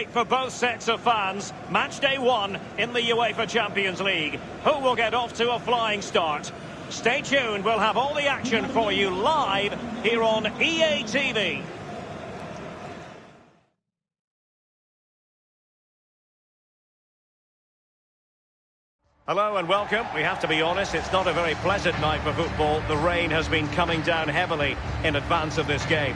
For both sets of fans, match day 1 in the UEFA Champions League. Who will get off to a flying start? Stay tuned, we'll have all the action for you live here on EA TV. Hello and welcome. We have to be honest, it's not a very pleasant night for football. The rain has been coming down heavily in advance of this game.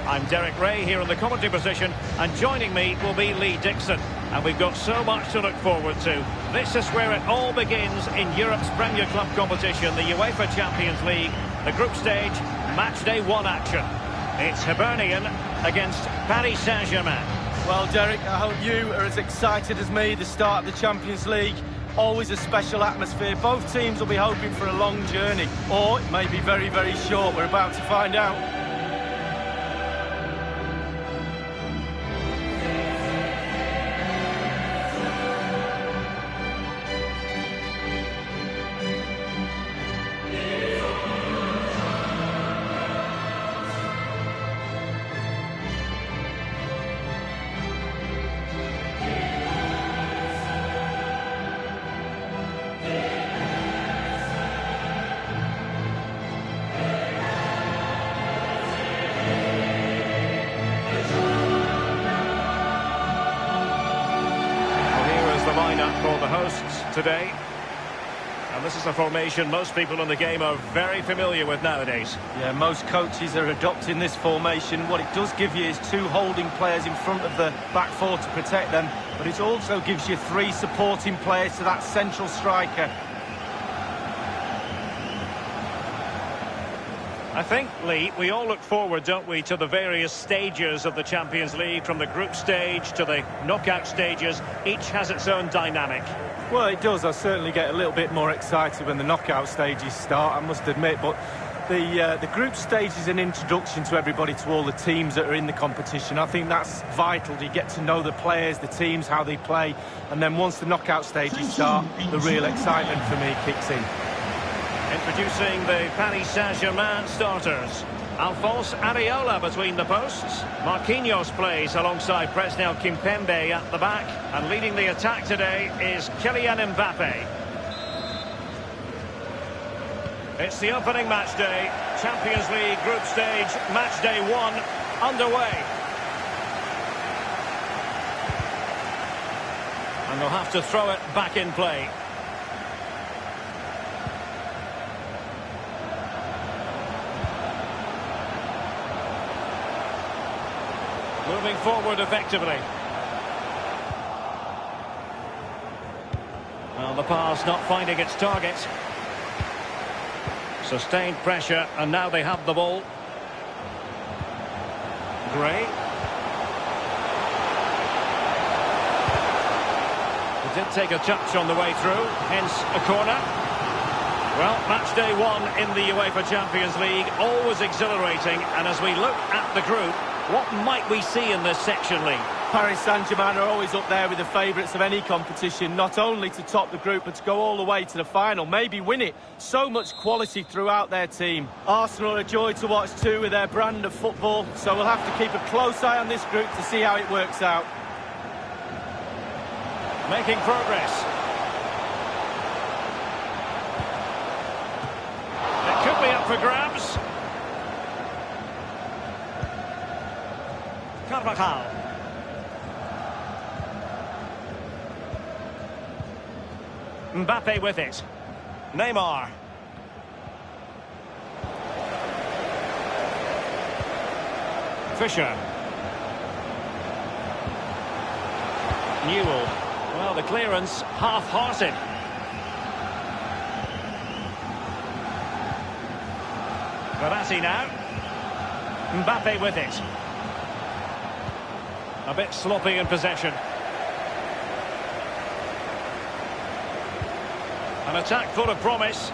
I'm Derek Ray here in the commentary position, and joining me will be Lee Dixon. And we've got so much to look forward to. This is where it all begins in Europe's Premier Club competition, the UEFA Champions League, the group stage, match day 1 action. It's Hibernian against Paris Saint-Germain. Well, Derek, I hope you are as excited as me. The start of the Champions League, always a special atmosphere. Both teams will be hoping for a long journey, or it may be very, very short. We're about to find out. For the hosts today, and this is a formation most people in the game are very familiar with nowadays. Yeah, most coaches are adopting this formation. What it does give you is 2 holding players in front of the back 4 to protect them, but it also gives you 3 supporting players to that central striker. I think, Lee, we all look forward, don't we, to the various stages of the Champions League, from the group stage to the knockout stages. Each has its own dynamic. Well, it does. I certainly get a little bit more excited when the knockout stages start, I must admit. But the group stage is an introduction to everybody, to all the teams that are in the competition. I think that's vital. You get to know the players, the teams, how they play. And then once the knockout stages start, the real excitement for me kicks in. Introducing the Paris Saint-Germain starters. Alphonse Areola between the posts. Marquinhos plays alongside Presnel Kimpembe at the back. And leading the attack today is Kylian Mbappe. It's the opening match day. Champions League group stage, match day 1 underway. And they'll have to throw it back in play. Moving forward effectively. Well, the pass not finding its target. Sustained pressure, and now they have the ball. Gray. It did take a touch on the way through, hence a corner. Well, match day 1 in the UEFA Champions League, always exhilarating, and as we look at the group, what might we see in this section, Lee? Paris Saint-Germain are always up there with the favourites of any competition, not only to top the group, but to go all the way to the final, maybe win it. So much quality throughout their team. Arsenal are a joy to watch too with their brand of football, so we'll have to keep a close eye on this group to see how it works out. Making progress. It could be up for grabs. Carvajal. Mbappe with it. Neymar. Fisher. Newell. Well, the clearance half-hearted. Verratti now. Mbappe with it. A bit sloppy in possession. An attack full of promise.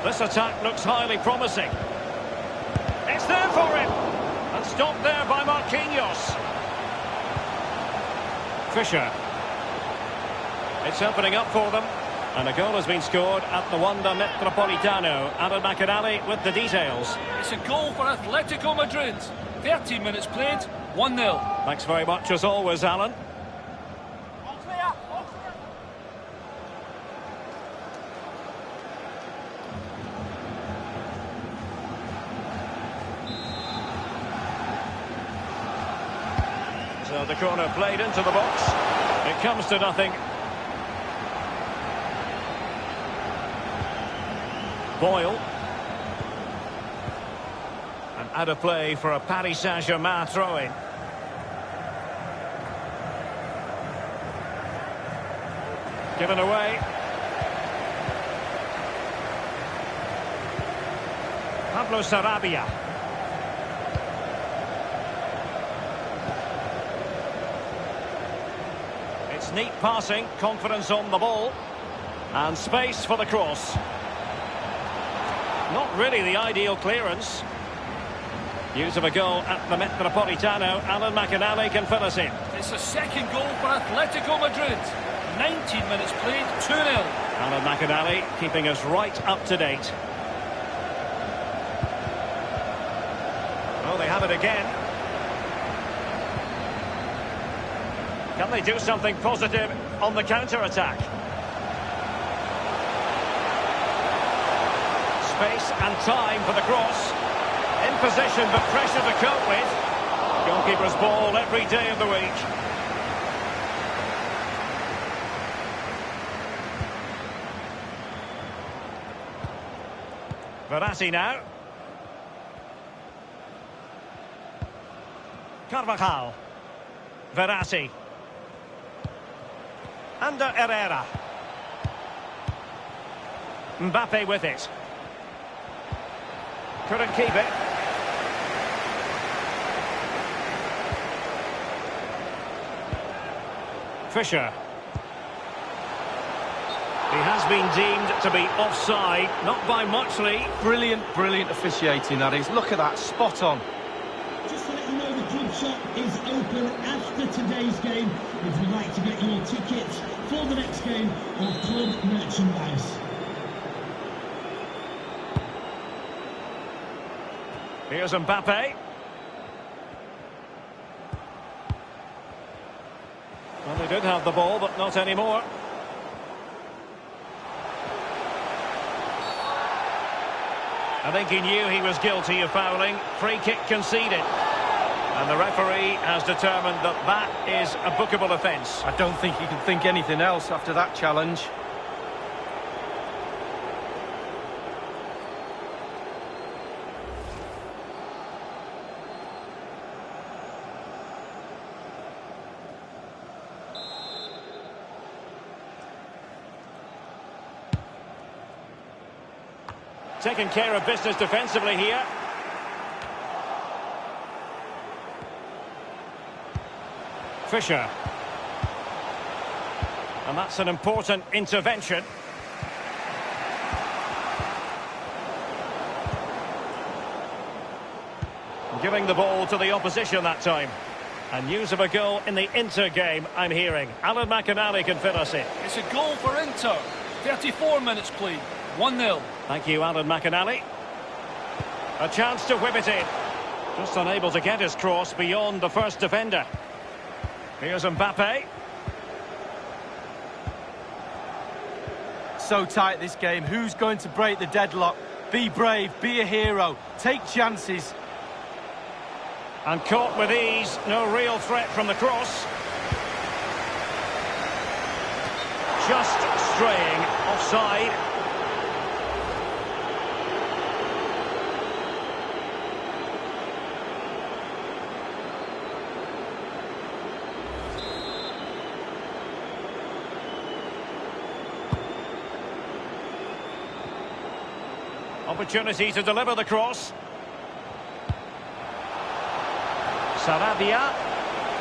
This attack looks highly promising. It's there for him. And stopped there by Marquinhos. Fisher. It's opening up for them. And a goal has been scored at the Wanda Metropolitano. Alan McAnally with the details. It's a goal for Atletico Madrid. 13 minutes played, 1-0. Thanks very much as always, Alan. So the corner played into the box. It comes to nothing. Boyle. And out of play for a Paris Saint-Germain throw-in. Given away. Pablo Sarabia. It's neat passing, confidence on the ball. And space for the cross. Not really the ideal clearance. Use of a goal at the Metropolitano. Alan McInally can fill us in. It's a second goal for Atletico Madrid. 19 minutes played, 2-0. Alan McInally keeping us right up to date. Oh, they have it again. Can they do something positive on the counter-attack? Space and time for the cross. In position, but pressure to cope with. Goalkeeper's ball every day of the week. Verratti now. Carvajal. Verratti. Under Herrera. Mbappe with it. Couldn't keep it. Fisher. He has been deemed to be offside, not by much, Lee. Brilliant, brilliant officiating, that is. Look at that, spot on. Just to let you know, the club shop is open after today's game if you'd like to get your tickets for the next game of club merchandise. Here's Mbappe. Well, they did have the ball, but not anymore. I think he knew he was guilty of fouling. Free kick conceded. And the referee has determined that that is a bookable offence. I don't think he can think anything else after that challenge. Taking care of business defensively here. Fisher. And that's an important intervention. Giving the ball to the opposition that time. And news of a goal in the Inter game, I'm hearing. Alan McInally can fill us in. It's a goal for Inter. 34 minutes played. 1-0. Thank you, Alan McInally. A chance to whip it in. Just unable to get his cross beyond the first defender. Here's Mbappe. So tight this game. Who's going to break the deadlock? Be brave, be a hero, take chances. And caught with ease. No real threat from the cross. Just straying offside. Opportunity to deliver the cross. Sarabia.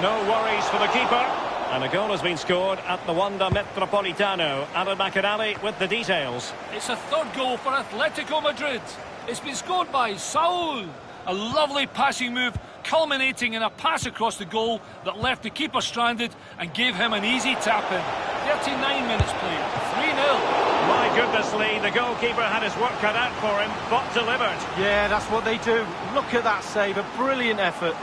No worries for the keeper. And a goal has been scored at the Wanda Metropolitano. Alan McInally with the details. It's a third goal for Atletico Madrid. It's been scored by Saul. A lovely passing move, culminating in a pass across the goal that left the keeper stranded and gave him an easy tap-in. 39 minutes played, 3-0. My goodness, Lee, the goalkeeper had his work cut out for him, but delivered. Yeah, that's what they do. Look at that save, a brilliant effort.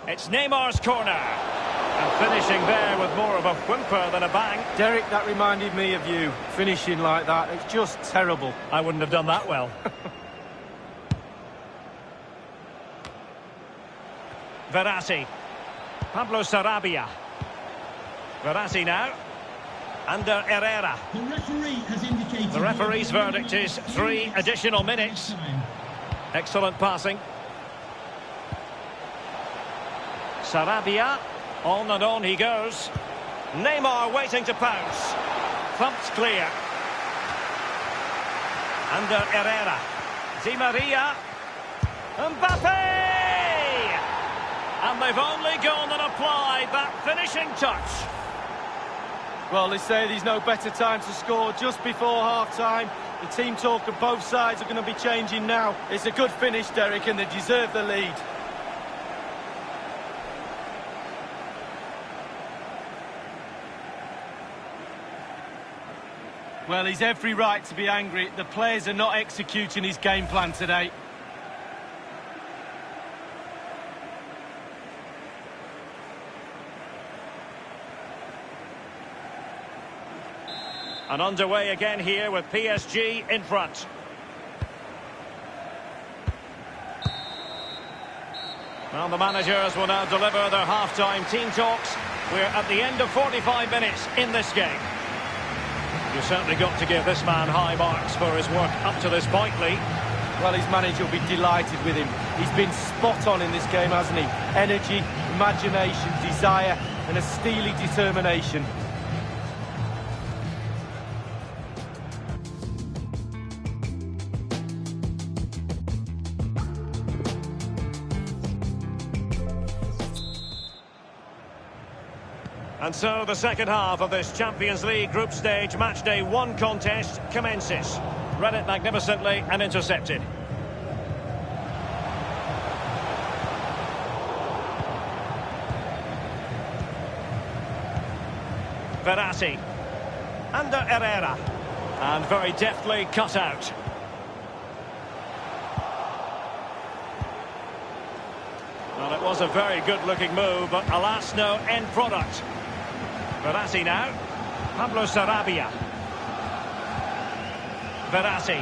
It's Neymar's corner. And finishing there with more of a whimper than a bang. Derek, that reminded me of you, finishing like that. It's just terrible. I wouldn't have done that well. Verratti. Pablo Sarabia. Verratti now. Under Herrera. The referee has indicated... The referee's verdict is 3 additional minutes. Excellent passing. Sarabia. On and on he goes. Neymar waiting to pounce. Thumped clear. Under Herrera. Di Maria. Mbappe! And they've only gone and applied that finishing touch. Well, they say there's no better time to score just before half-time. The team talk of both sides are going to be changing now. It's a good finish, Derek, and they deserve the lead. Well, he's every right to be angry. The players are not executing his game plan today. And underway again here with PSG in front. Well, the managers will now deliver their half-time team talks. We're at the end of 45 minutes in this game. You've certainly got to give this man high marks for his work up to this point, Lee. Well, his manager will be delighted with him. He's been spot on in this game, hasn't he? Energy, imagination, desire, and a steely determination. And so the second half of this Champions League group stage matchday 1 contest commences. Read it magnificently and intercepted. Verratti. Under Herrera. And very deftly cut out. Well, it was a very good-looking move, but alas, no end product. Verratti now. Pablo Sarabia. Verratti.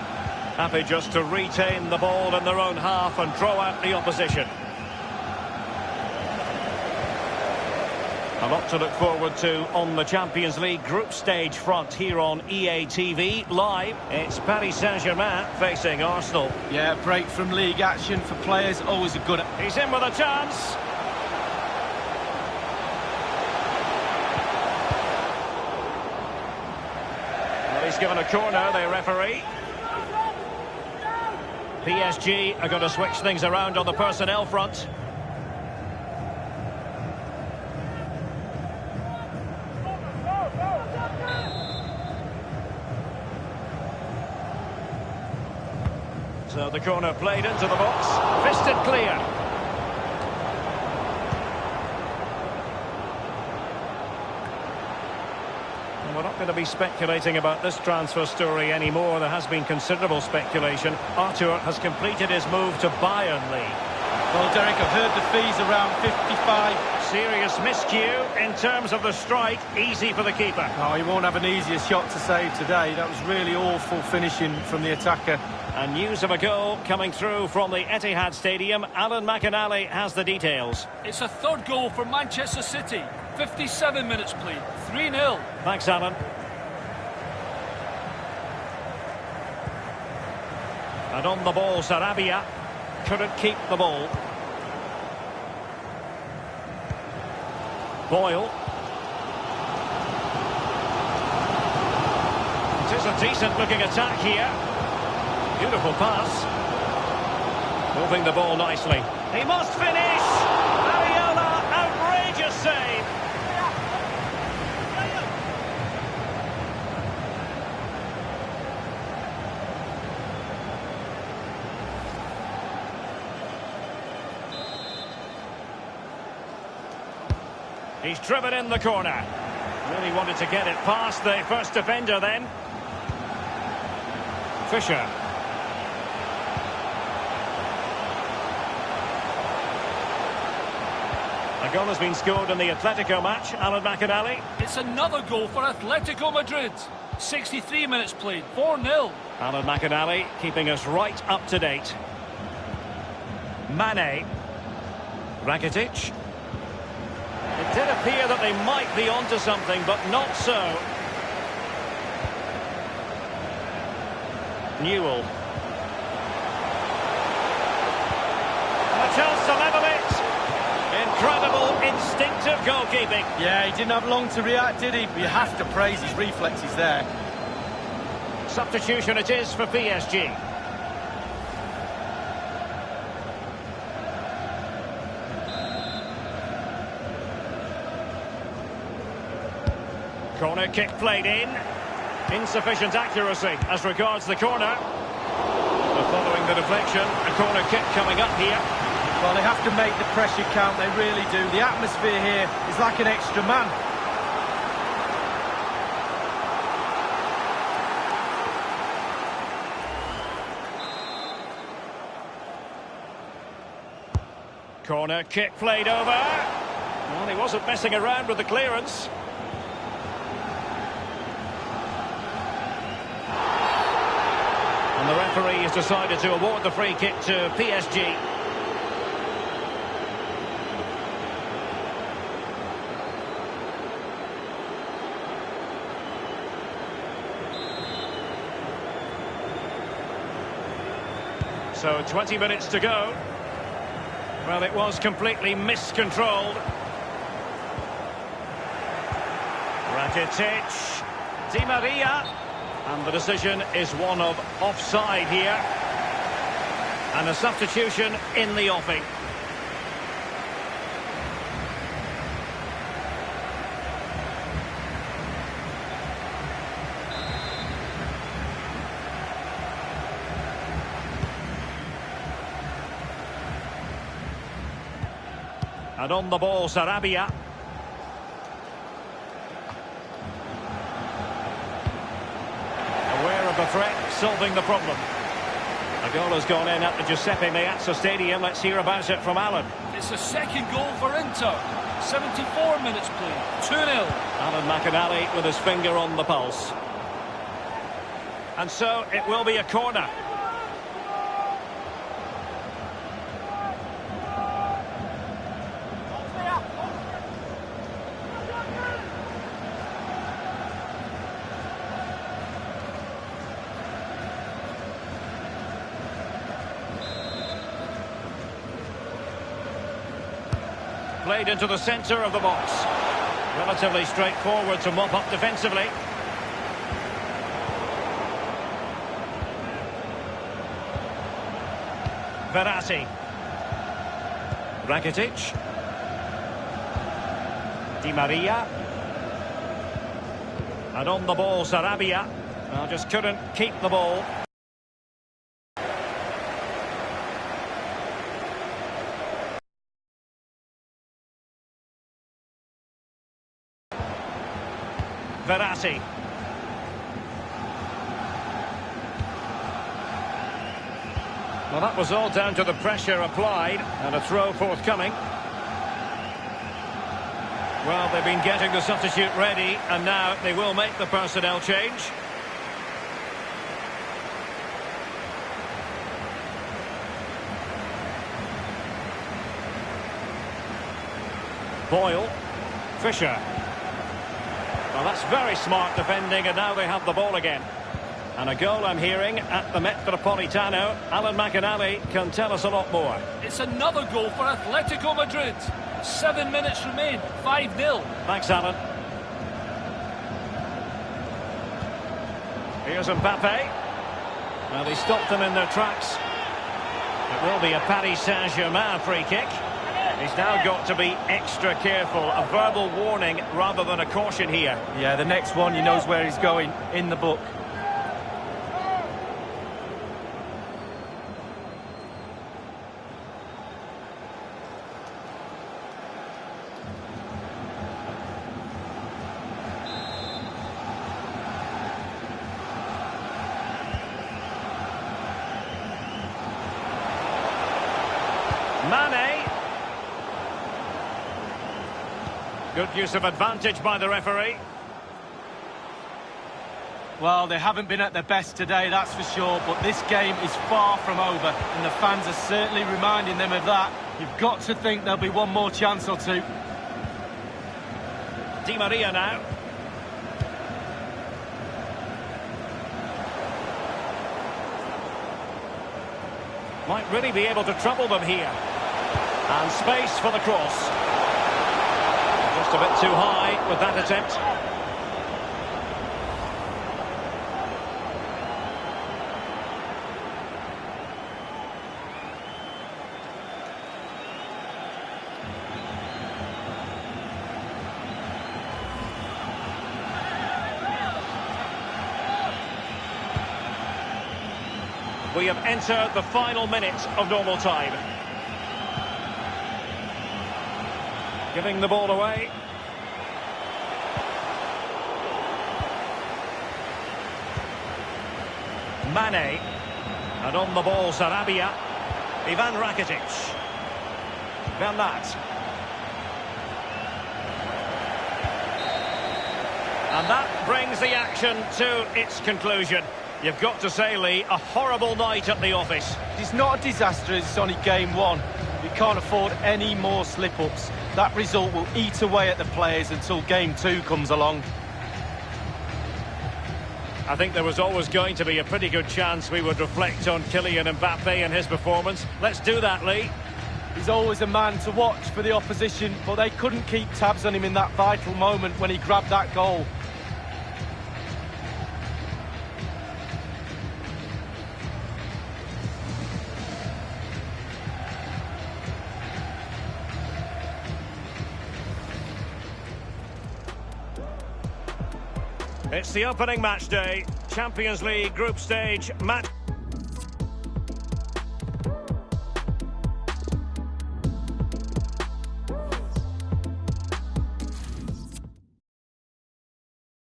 Happy just to retain the ball in their own half and draw out the opposition. A lot to look forward to on the Champions League group stage front here on EA TV. Live, it's Paris Saint-Germain facing Arsenal. Yeah, break from league action for players, always a good... He's in with a chance. Well, he's given a corner, the referee. PSG are going to switch things around on the personnel front. So the corner played into the box, fisted clear. And we're not going to be speculating about this transfer story anymore. There has been considerable speculation. Arthur has completed his move to Bayern League. Well, Derek, I've heard the fees around 55. Serious miscue in terms of the strike. Easy for the keeper. Oh, he won't have an easier shot to save today. That was really awful finishing from the attacker. And news of a goal coming through from the Etihad Stadium. Alan McInally has the details. It's a third goal for Manchester City. 57 minutes played. 3-0. Thanks, Alan. And on the ball, Sarabia couldn't keep the ball. Boyle. It is a decent-looking attack here. Beautiful pass. Moving the ball nicely. He must finish! Ariola, outrageous save! He's driven in the corner. Really wanted to get it past the first defender then. Fisher. goal has been scored in the Atletico match. Alan McInally. It's another goal for Atletico Madrid. 63 minutes played, 4-0. Alan McInally keeping us right up to date. Mane. Rakitic. It did appear that they might be onto something, but not so. Newell. And a chance to level it. Incredible instinctive goalkeeping. Yeah, he didn't have long to react, did he? You have to praise his reflexes there. Substitution it is for PSG. Corner kick played in. Insufficient accuracy as regards the corner. But following the deflection, a corner kick coming up here. Well, they have to make the pressure count, they really do. The atmosphere here is like an extra man. Corner kick played over. Well, he wasn't messing around with the clearance. And the referee has decided to award the free kick to PSG. So 20 minutes to go. Well, it was completely miscontrolled. Rakitic. Di Maria. And the decision is one of offside here. And a substitution in the offing. And on the ball, Sarabia. Aware of the threat, solving the problem. A goal has gone in at the Giuseppe Meazza Stadium. Let's hear about it from Alan. It's a second goal for Inter. 74 minutes played, 2-0. Alan McInally with his finger on the pulse. And so it will be a corner. Played into the centre of the box. Relatively straightforward to mop up defensively. Verratti. Rakitic. Di Maria. And on the ball, Sarabia. Well, just couldn't keep the ball. Verratti. Well, that was all down to the pressure applied and a throw forthcoming. Well, they've been getting the substitute ready and now they will make the personnel change. Boyle. Fisher. Well, that's very smart defending, and now they have the ball again. And a goal I'm hearing at the Metropolitano. Alan McInally can tell us a lot more. It's another goal for Atletico Madrid. 7 minutes remain, 5-0. Thanks, Alan. Here's Mbappe. Well, he stopped them in their tracks. It will be a Paris Saint-Germain free kick. He's now got to be extra careful. A verbal warning rather than a caution here. Yeah, the next one, he knows where he's going in the book. Mane. Good use of advantage by the referee. Well, they haven't been at their best today, that's for sure, but this game is far from over, and the fans are certainly reminding them of that. You've got to think there'll be one more chance or two. Di Maria now. Might really be able to trouble them here. And space for the cross. Just a bit too high with that attempt. We have entered the final minute of normal time. Giving the ball away. Mane. And on the ball, Sarabia. Ivan Rakitic. Van Aert. And that brings the action to its conclusion. You've got to say, Lee, a horrible night at the office. It's not a disaster, it's only game one. We can't afford any more slip-ups. That result will eat away at the players until game two comes along. I think there was always going to be a pretty good chance we would reflect on Kylian Mbappe and his performance. Let's do that, Lee. He's always a man to watch for the opposition, but they couldn't keep tabs on him in that vital moment when he grabbed that goal. It's the opening match day, Champions League group stage match.